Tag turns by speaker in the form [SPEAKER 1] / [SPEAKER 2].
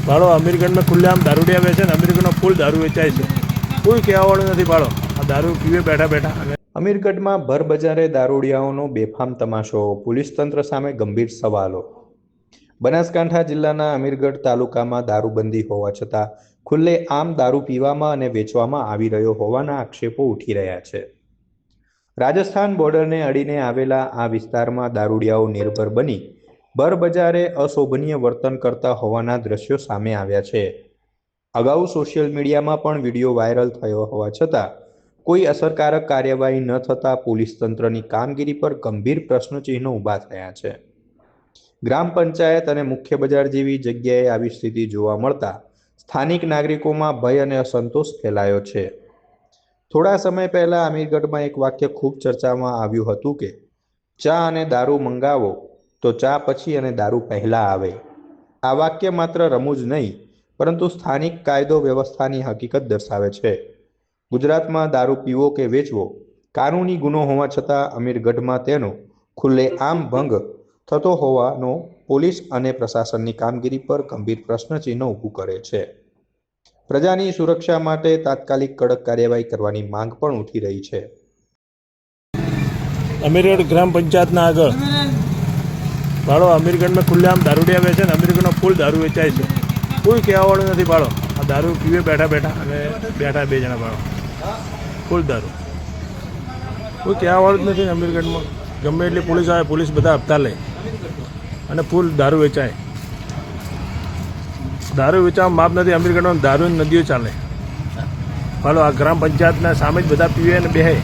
[SPEAKER 1] भाड़ो अमीरगढ़ में खुलेआम दारूडिया वेचे ने अमीरगढ़ फूल दारू वेचाय छे। कोई कहेवावाळुं नथी। भाड़ो आ दारू पीवे बैठा बैठा।
[SPEAKER 2] અમીરગઢમાં ભરબજારે દારૂડિયાઓનો બેફામ તમાશો, પોલીસ તંત્ર સામે ગંભીર સવાલો। બનાસકાંઠા જિલ્લાના અમીરગઢ તાલુકામાં દારૂબંધી હોવા છતાં ખુલ્લે આમ દારૂ પીવામાં અને વેચવામાં આવી રહ્યો હોવાના આક્ષેપો ઉઠી રહ્યા છે। રાજસ્થાન બોર્ડરને અડીને આવેલા આ વિસ્તારમાં દારૂડિયાઓ નિર્ભર બની ભરબજારે અશોભનીય વર્તન કરતા હોવાના દ્રશ્યો સામે આવ્યા છે। અગાઉ સોશિયલ મીડિયામાં પણ વિડીયો વાયરલ થયો હોવા છતાં કોઈ અસરકારક કાર્યવાહી ન થતાં પોલીસ તંત્રની કામગીરી પર ગંભીર પ્રશ્નચિહ્નો ઊભા થયા છે। ગ્રામ પંચાયત અને મુખ્ય બજાર જેવી જગ્યાએ આવી સ્થિતિ જોવા મળતા સ્થાનિક નાગરિકોમાં ભય અને અસંતોષ ફેલાયો છે। થોડા સમય પહેલા અમીરગઢમાં એક વાક્ય ખૂબ ચર્ચામાં આવ્યું હતું કે ચા અને દારૂ મંગાવો તો ચા પછી અને દારૂ પહેલા આવે। આ વાક્ય માત્ર રમૂજ નહીં પરંતુ સ્થાનિક કાયદો વ્યવસ્થાની હકીકત દર્શાવે છે। ગુજરાતમાં દારૂ પીવો કે વેચવો કાનૂની ગુનો હોવા છતાં અમીરગઢમાં તેનો ખુલ્લેઆમ ભંગ થતો હોવાનો પોલીસ અને પ્રશાસનની કામગીરી પર ગંભીર પ્રશ્નચિહ્ન ઊભું કરે છે। પ્રજાની સુરક્ષા માટે તાત્કાલિક કડક કાર્યવાહી કરવાની માંગ પણ ઉઠી રહી છે।
[SPEAKER 1] अमीरगढ़ ग्राम पंचायत ना आगे भाड़ो अमीरगढ़ में खुलेआम दारूडिया वेचे ने अमीरगढ़ फूल दारू वेचाय छे। कोई कहेवावाळुं नथी। भाड़ो आ दारू पीवे बैठा बैठा अने बैठा बे जणा। भाड़ो फूल दारू कोई कहेवावाळुं ज नथी। अमीरगढ़ में गमे एटली पुलिस आवे, पुलिस बधा हप्ता ले अने फूल दारू वेचाय। दारू वेचावा माप नथी। अमीरगढ़ में दारू नदीओ चाले। भाड़ो आ ग्राम पंचायतना सामे ज बधा पीवे ने बेहे।